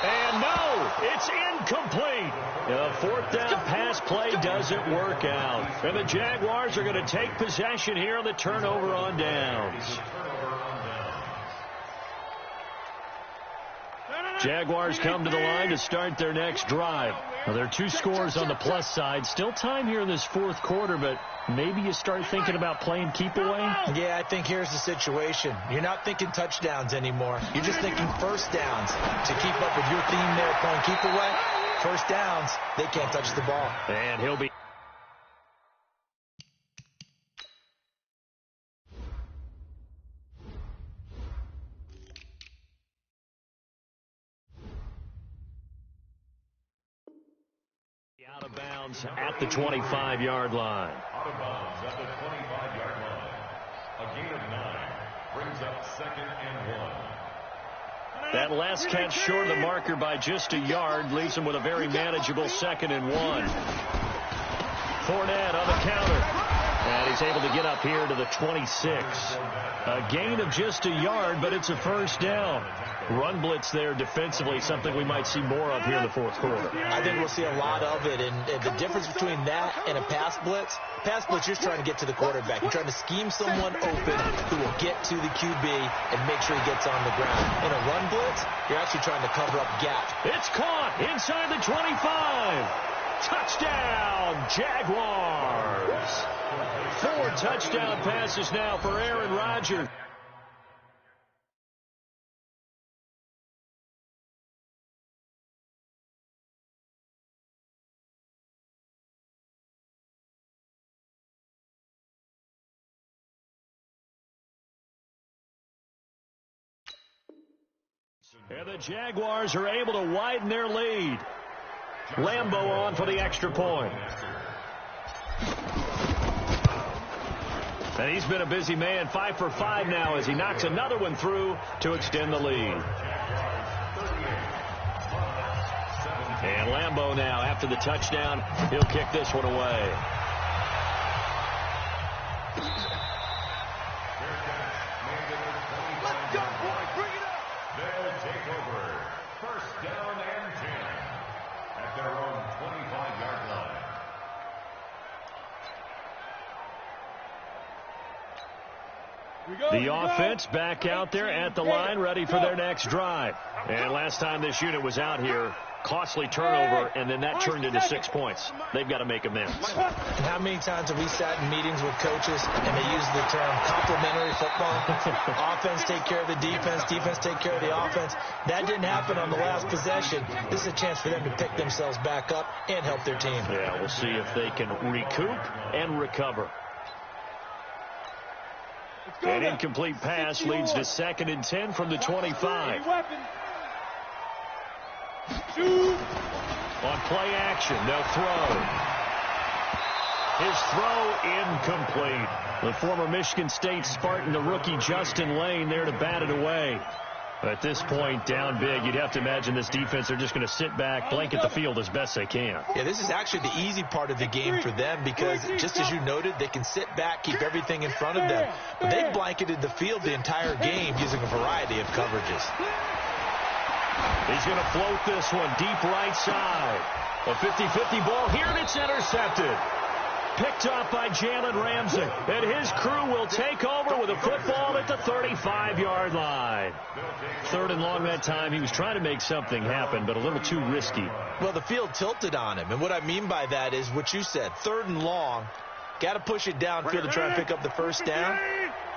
And no, it's incomplete. The fourth down pass play doesn't work out. And the Jaguars are going to take possession here on the turnover on downs. Jaguars come to the line to start their next drive. Well, there are two scores on the plus side. Still time here in this fourth quarter, but maybe you start thinking about playing keep away? Yeah, I think here's the situation. You're not thinking touchdowns anymore. You're just thinking first downs. To keep up with your theme there, playing keep away, first downs, they can't touch the ball. And he'll be... out of bounds at the 25-yard line. Out of bounds at the 25-yard line. A gain of 9 brings up 2nd and 1. That last catch short of the marker by just a yard leaves him with a very manageable 2nd and 1. Fournette on the counter. And he's able to get up here to the 26. A gain of just a yard, but it's a first down. Run blitz there defensively, something we might see more of here in the fourth quarter. I think we'll see a lot of it, and the difference between that and a pass blitz, you're just trying to get to the quarterback. You're trying to scheme someone open who will get to the QB and make sure he gets on the ground. In a run blitz, you're actually trying to cover up gaps. It's caught inside the 25. Touchdown, Jaguars. 4 touchdown passes now for Aaron Rodgers. And the Jaguars are able to widen their lead. Lambeau on for the extra point. And he's been a busy man, 5 for 5 now as he knocks another one through to extend the lead. And Lambeau now, after the touchdown, he'll kick this one away. Let's go, boys. Bring it up. They'll take over. First down and 10 at their own 25-yard line. The offense back out there at the line, ready for their next drive. And last time this unit was out here, costly turnover, and then that turned into 6 points. They've got to make amends. How many times have we sat in meetings with coaches and they use the term complementary football? Offense take care of the defense, defense take care of the offense. That didn't happen on the last possession. This is a chance for them to pick themselves back up and help their team. Yeah, we'll see if they can recoup and recover. An incomplete pass leads to 2nd and 10 from the 25. On play action, they'll throw. His throw incomplete. The former Michigan State Spartan, the rookie Justin Lane, there to bat it away. At this point, down big, you'd have to imagine this defense, they're just going to sit back, blanket the field as best they can. Yeah, this is actually the easy part of the game for them because, just as you noted, they can sit back, keep everything in front of them. But they've blanketed the field the entire game using a variety of coverages. He's going to float this one deep right side. A 50-50 ball here, and it's intercepted. Picked off by Jalen Ramsey. And his crew will take over with a football at the 35-yard line. 3rd and long that time. He was trying to make something happen, but a little too risky. Well, the field tilted on him. And what I mean by that is what you said. 3rd and long. Got to push it downfield to try and pick up the first down.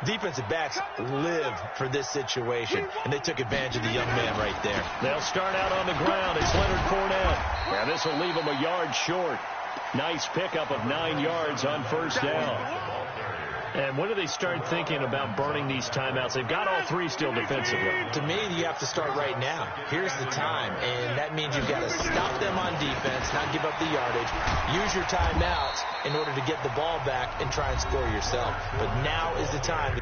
Defensive backs live for this situation, and they took advantage of the young man right there. They'll start out on the ground. It's Leonard Fournette. And this will leave him a yard short. Nice pickup of 9 yards on first down. And when do they start thinking about burning these timeouts? They've got all 3 still defensively. To me, you have to start right now. Here's the time, and that means you've got to stop them on defense, not give up the yardage, use your timeouts in order to get the ball back and try and score yourself. But now is the time.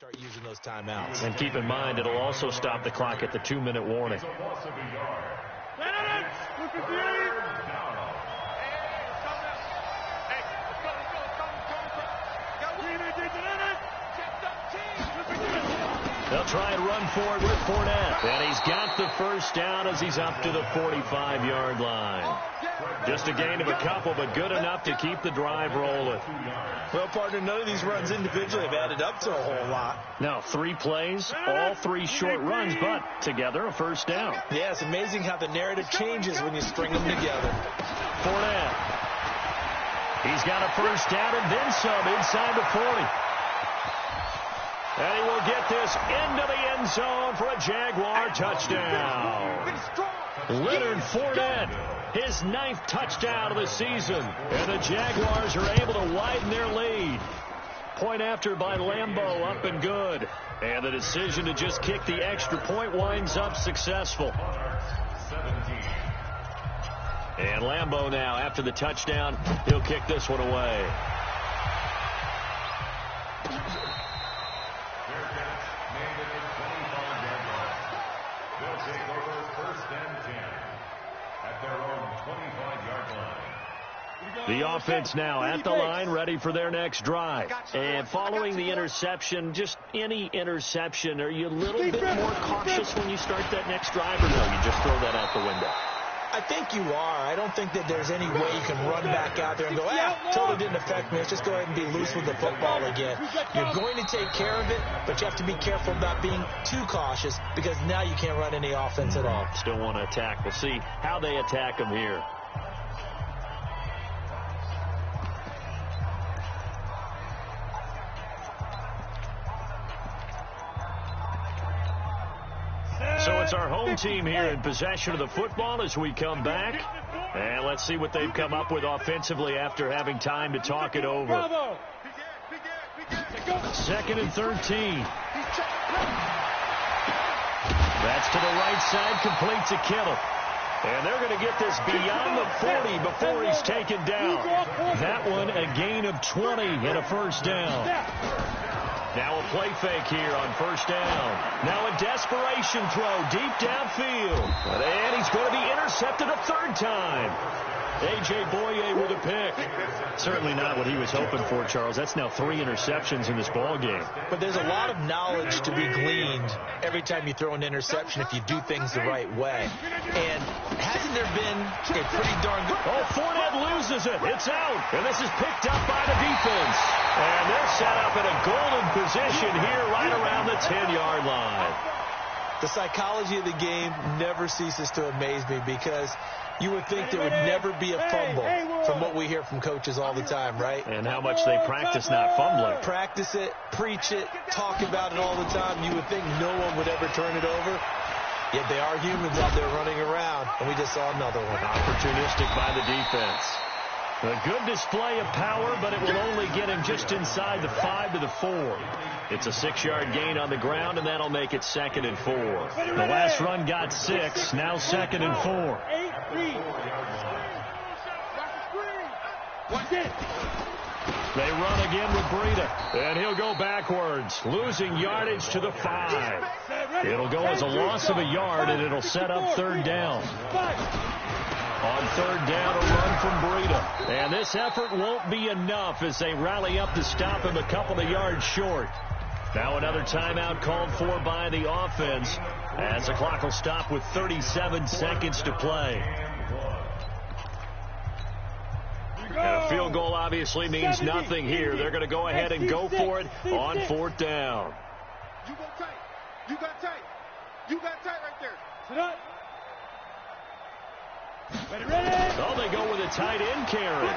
start using those timeouts. And keep in mind, it'll also stop the clock at the 2-minute warning. It's a loss of a yard. They'll try and run for it with Fournette. And he's got the first down as he's up to the 45-yard line. Just a gain of a couple, but good enough to keep the drive rolling. Well, partner, none of these runs individually have added up to a whole lot. Now, 3 plays, all 3 short runs, but together a first down. Yeah, it's amazing how the narrative changes when you string them together. Fournette. He's got a first down and then some inside the 40. And he will get this into the end zone for a Jaguar touchdown. Leonard Fournette, his 9th touchdown of the season. And the Jaguars are able to widen their lead. Point after by Lambeau, up and good. And the decision to just kick the extra point winds up successful. And Lambeau now, after the touchdown, he'll kick this one away. The offense now at the line, ready for their next drive. And following the interception, just any interception, are you a little bit more cautious when you start that next drive, or no, you just throw that out the window? I think you are. I don't think that there's any way you can run back out there and go, totally didn't affect me. Let's just go ahead and be loose with the football again. You're going to take care of it, but you have to be careful about being too cautious because now you can't run any offense at all. Still want to attack. We'll see how they attack them here. So it's our home team here in possession of the football as we come back. And let's see what they've come up with offensively after having time to talk it over. 2nd and 13. That's to the right side, complete to Kittle. And they're going to get this beyond the 40 before he's taken down. That one a gain of 20 and a first down. Now a play fake here on first down. Now a desperation throw deep downfield. And he's going to be intercepted a 3rd time. A.J. Boye with a pick. Certainly not what he was hoping for, Charles. That's now 3 interceptions in this ball game. But there's a lot of knowledge to be gleaned every time you throw an interception if you do things the right way. And hasn't there been a pretty darn good... Oh, Fournette loses it. It's out. And this is picked up by the defense. And they're set up in a golden position here right around the 10-yard line. The psychology of the game never ceases to amaze me because you would think there would never be a fumble from what we hear from coaches all the time, right? And how much they practice not fumbling. Practice it, preach it, talk about it all the time. You would think no one would ever turn it over. Yet they are humans out there running around, and we just saw another one. Opportunistic by the defense. A good display of power, but it will only get him just inside the 5 to the 4. It's a 6-yard gain on the ground, and that'll make it 2nd and 4. The last run got 6, now 2nd and 4. They run again with Breida, and he'll go backwards, losing yardage to the 5. It'll go as a loss of a yard, and it'll set up 3rd down. On 3rd down, a run from Breida. And this effort won't be enough as they rally up to stop him a couple of yards short. Now another timeout called for by the offense as the clock will stop with 37 seconds to play. And a field goal obviously means nothing here. They're going to go ahead and go for it on 4th down. You go tight. You got tight. You got tight right there. Sit up. Ready. Oh, they go with a tight end carry.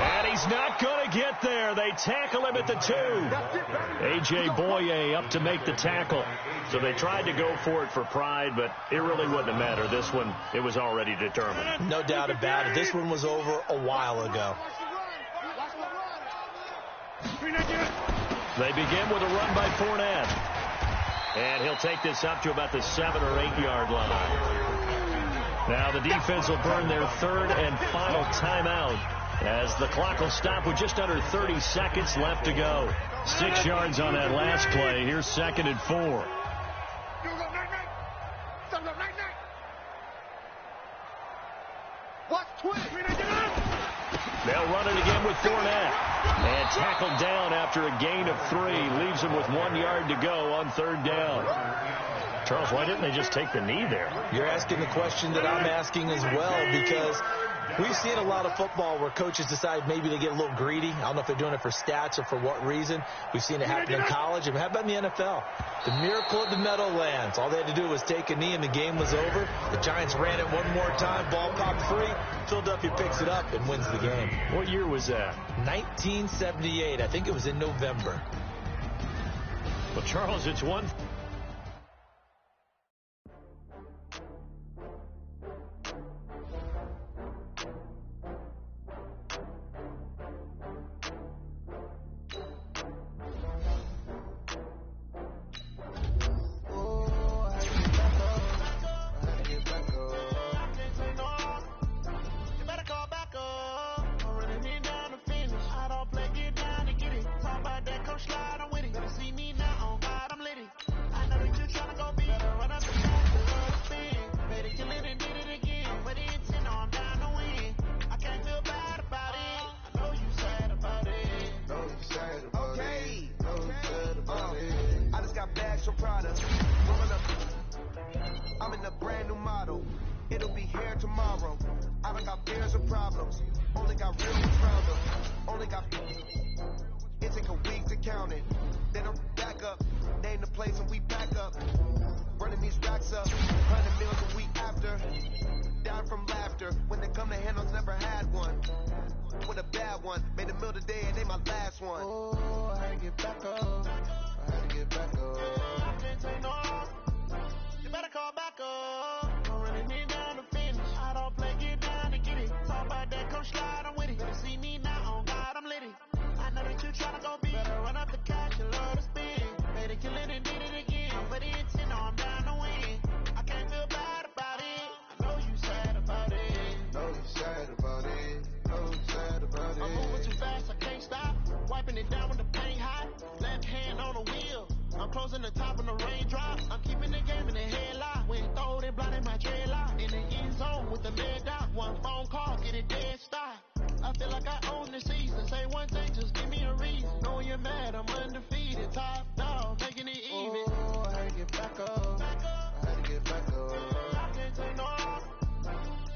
And he's not going to get there. They tackle him at the 2. A.J. Boye up to make the tackle. So they tried to go for it for pride, but it really wouldn't have mattered. This one, it was already determined. No doubt about it. This one was over a while ago. They begin with a run by Fournette. And he'll take this up to about the 7 or 8 yard line. Now the defense will burn their 3rd and final timeout as the clock will stop with just under 30 seconds left to go. 6 yards on that last play. Here's 2nd and 4. They'll run it again with Fournette. And tackled down after a gain of 3. Leaves him with 1 yard to go on 3rd down. Charles, why didn't they just take the knee there? You're asking the question that I'm asking as well, because we've seen a lot of football where coaches decide maybe they get a little greedy. I don't know if they're doing it for stats or for what reason. We've seen it happen in college. And how about in the NFL? The miracle of the Meadowlands. All they had to do was take a knee and the game was over. The Giants ran it one more time. Ball popped free. Philadelphia picks it up and wins the game. What year was that? 1978. I think it was in November. Well, Charles, it's one. I'm in a brand new model. It'll be here tomorrow. I don't got fears or problems. Only got real ones round them. Only got. It take a week to count it. Then I'm back up. Name the place and we back up. Running these racks up. 100 meals a week after. Down from laughter. When they come to handles, never had one. With a bad one. Made a meal today and they my last one. Oh, I had to get back up. I had to get back up. I can't take no. You better call back up. I'm running it down to finish. I don't play, get down to get it. Talk about that, come slide, I'm with it. Better see me now, on God, I'm litty. I know that you tryna go big. Better run up the cash, you love to spin. Made it, kill it, and did it again. But the intent, no, I'm down to win. I can't feel bad about it. I know you sad about it. Know you sad about it. Know you sad about it. I'm moving too fast, I can't stop. Wiping it down when the paint hot. Left hand on the wheel. I'm closing the top when the raindrops. I'm keeping the game in the headlock. When throwed and blinded my dreadlock. In the end zone with the lead out. One phone call, get it dead stop. I feel like I own the season. Say one thing, just give me a reason. Knowing you're mad, I'm undefeated. Top dog, making it even. Oh, I had to get back up. I had to get back up. I can't take no off.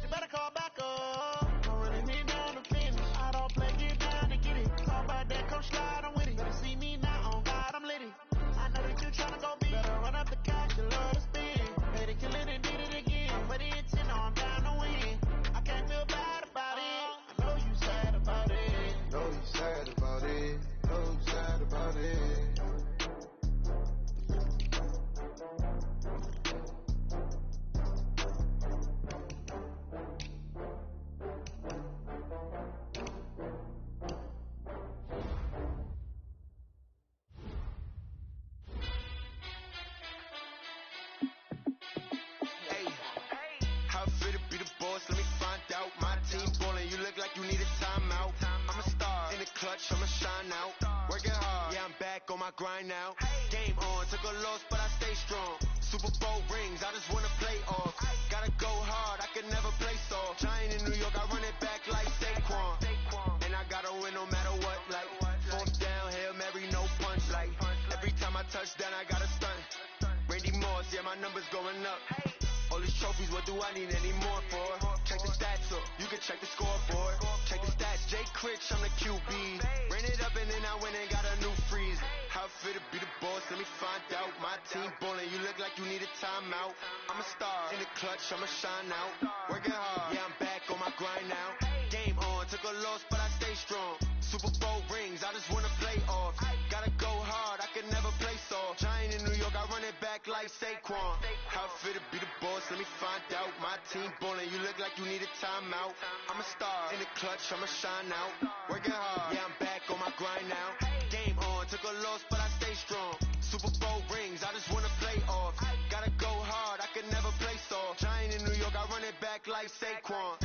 You better call back up. I'm running me down to finish. I don't play, get down to get it. Talk about that, come slide, I'm with it. Better see me now, on God, I'm litty. I know that you tryna go big. Better run up the cash, you love to spin. Made it, kill it, and did it again. But the intent, no, I'm down to win. I can't feel bad about it. I know you sad about it. Know you sad about it. Know you sad about it. How fit to be the boss? Let me find out. My team ballin', you look like you need a timeout. I'm a star in the clutch, I'ma shine out. Working hard, yeah, I'm back on my grind now. Game on, took a loss, but I stay strong. Super Bowl rings, I just wanna play off. Gotta go hard, I can never play soft. Giant in New York, I run it back like Saquon. And I gotta win no matter what, like 4th down, Hail Mary, no punch. Like every time I touch down, I gotta stunt. Randy Moss, yeah, my numbers going up. All these trophies, what do I need any more for? Check the stats up, you can check the scoreboard. Check the stats, Jay Critch, I'm the QB. Ran it up and then I went and got a new freeze. How fit to be the boss, let me find out. My team ballin', you look like you need a timeout. I'm a star in the clutch, I'ma shine out. Working hard, yeah, I'm back on my grind now. Game on, took a loss, but I stay strong. Super Bowl rings, I just wanna play off. Gotta go hard, I can never play soft. Giant in New York, I run it back like Saquon. How fit to be the boss, let me find out. My team ballin', you look like you need a timeout. I'm a star in the clutch, I'ma shine out. Working hard, yeah, I'm back on my grind now. Game on, took a loss, but I stay strong. Super Bowl rings, I just wanna play off. Gotta go hard, I can never play soft. Giant in New York, I run it back like Saquon.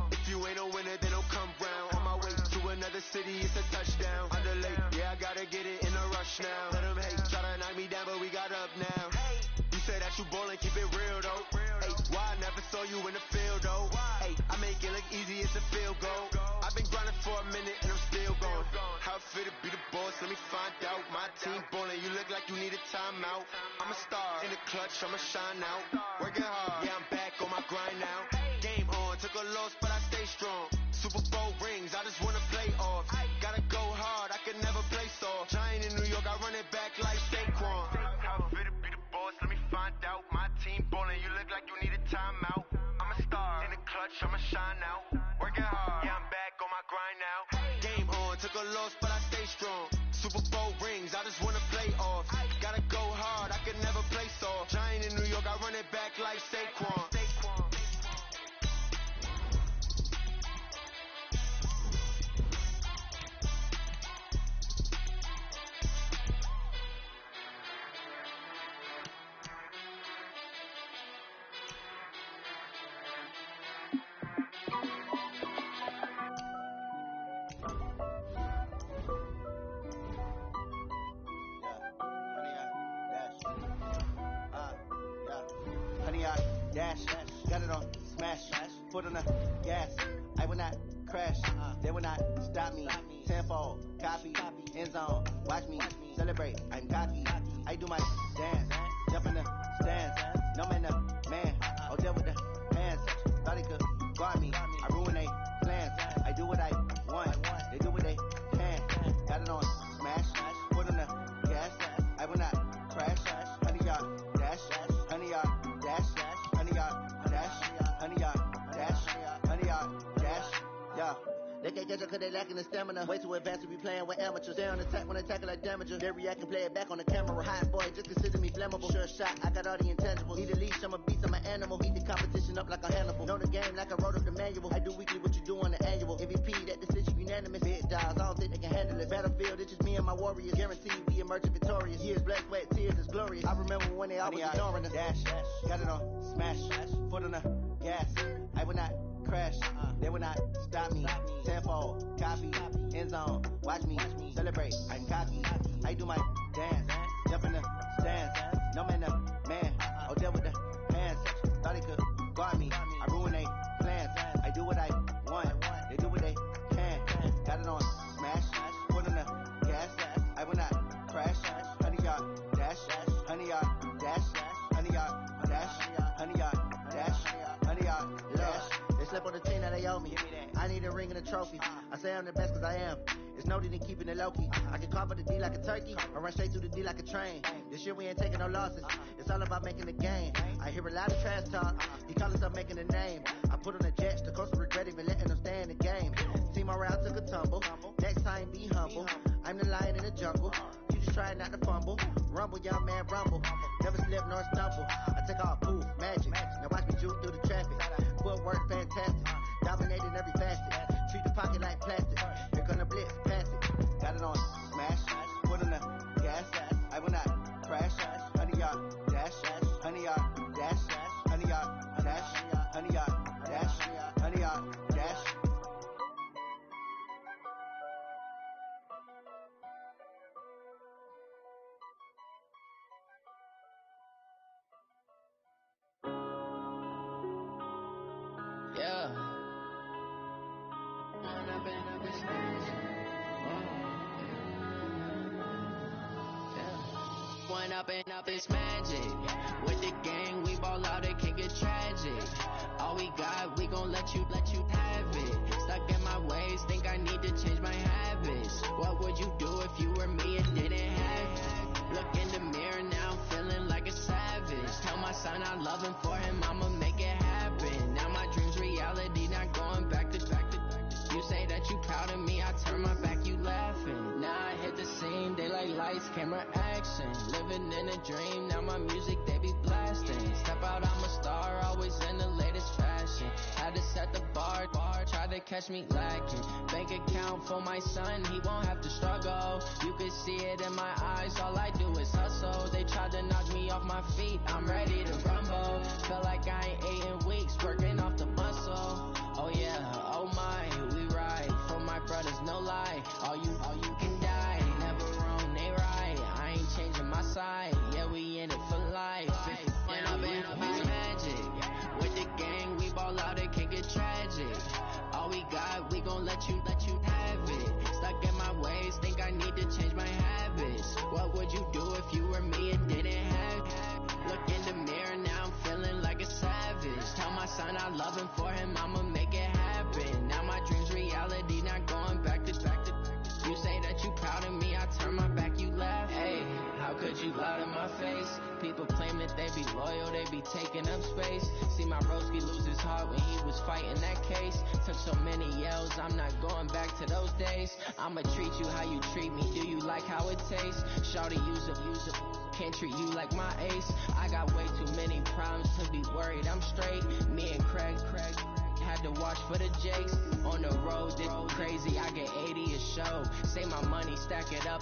If you ain't a winner, then don't come round. On my way to another city, it's a touchdown. Underlay, yeah, I gotta get it in a now. You say that you ballin', keep it real though. Hey, why I never saw you in the field though? Hey, I make it look easy, it's a field goal. I've been grinding for a minute and I'm still going. How it feel to be the boss? Let me find out. My team ballin', you look like you need a timeout. I'm a star in the clutch, I'ma shine out. Working hard, yeah, I'm back on my grind now. Game on, took a loss, but I stay strong. Super Bowl rings, I just wanna play off. Gotta go hard, I can never play soft. Giant in New York, I run it back like Saquon. How it feel to be the boss? Let me find out. My team ballin', you look like you need a timeout. I'm a star in the clutch, I'ma shine out. Working hard, yeah, I'm back on my grind now. Game on, took a loss, but I stay strong. Super Bowl rings, I just wanna play off. Gotta go hard, I can never play soft. Giant in New York, I run it back like Saquon. Dash, got it on, smash, foot on the gas, I will not crash, they will not stop me, tenfold, copy, end zone, watch me, celebrate, I'm cocky, I do my dance, jump in the stands, no man the man, oh there with the hands, thought he could guard me, I ruin they plans, I do what I want, they do what they can, got it on, smash, foot on the gas, I will not crash, 100 yard dash, 100 yard dash, 100 yard dash, 100 yard dash, 100 yard dash, yeah. They can't catch up cause they lacking the stamina. Way too advanced to be playing with amateurs. Stay on attack when attacking like damager. They react and play it back on the camera. Hot boy, just consider me flammable. Sure shot, I got all the intangibles. Need a leash, I'm a beast, I'm an animal. Eat the competition up like a Hannibal. Know the game like I wrote up the manual. I do weekly what you do on the annual. MVP, that decision unanimous. Big dogs, I don't think they can handle it. Battlefield, it's just me and my warriors. Guaranteed we emerge victorious. Years, blood, sweat, tears, it's glorious. I remember when they always ignoring us. Dash, got it on, smash, foot on the gas. I will not crash, they will not stop me. Tenfold, copy, end zone, watch me, celebrate, I'm cocky, I do my dance, jump in the stands, no man the man, oh there with the hands, thought he could guard me, I ruin they plans, I do what I want, they do what they can, got it on, smash, foot on the gas, I will not crash, 100 yard dash, 100 yard dash, 100 yard dash, 100 yard dash, 100 yard dash. They slept on the team that they owe me. I need a ring and a trophy. I say I'm the best cause I am. It's no need in keeping it low key. I can carve up the D like a turkey or run straight through the D like a train. This year we ain't taking no losses. It's all about making the game. I hear a lot of trash talk. He call himself making a name. I put on the Jets. The coach will regret even letting them stay in the game. Team morale took a tumble. Next time be humble. I'm the lion in the jungle. You just try not to fumble. Rumble, young man, rumble. Never slip nor stumble. I take all poof, magic. Now watch me juke through the traffic. Footwork fantastic. Dominating every facet. Treat the pocket like plastic. Here gonna blitz, pass it. Got it on, smash. Foot on the gas. I will not crash. 100 yard dash. 100 yard dash. 100 yard dash. 100 yard dash. 100 yard dash. Yeah. One up and up is magic. With the gang, we ball out, it can get tragic. All we got, we gon' let you have it. Stuck in my ways, think I need to change my habits. What would you do if you were me and didn't have it? Look in the mirror now, I'm feeling like a savage. Tell my son I love him, for him I'ma make it happen. Now my dream's reality, not going back to. You say that you proud of me, I turn my back, you laughing. Now I hit the scene, daylight lights, camera action. Living in a dream, now my music they be blasting. Step out, I'm a star, always in the latest fashion. Had to set the bar, try to catch me lacking. Bank account for my son, he won't have to struggle. You can see it in my eyes, all I do is hustle. They tried to knock me off my feet, I'm ready to rumble. Felt like I ain't ate in weeks, working off the muscle. Oh yeah, oh my, we ride for my brothers, no lie. All you can die, never wrong, they right. I ain't changing my side, yeah we in it for loud in my face. People claim that they be loyal, they be taking up space. See my broski lose his heart when he was fighting that case. Took so many yells, I'm not going back to those days. I'ma treat you how you treat me, do you like how it tastes? Shawty, use up, can't treat you like my ace. I got way too many problems to be worried, I'm straight. Me and Craig had to watch for the Jakes. On the road, this crazy, I get 80 a show. Say my money, stack it up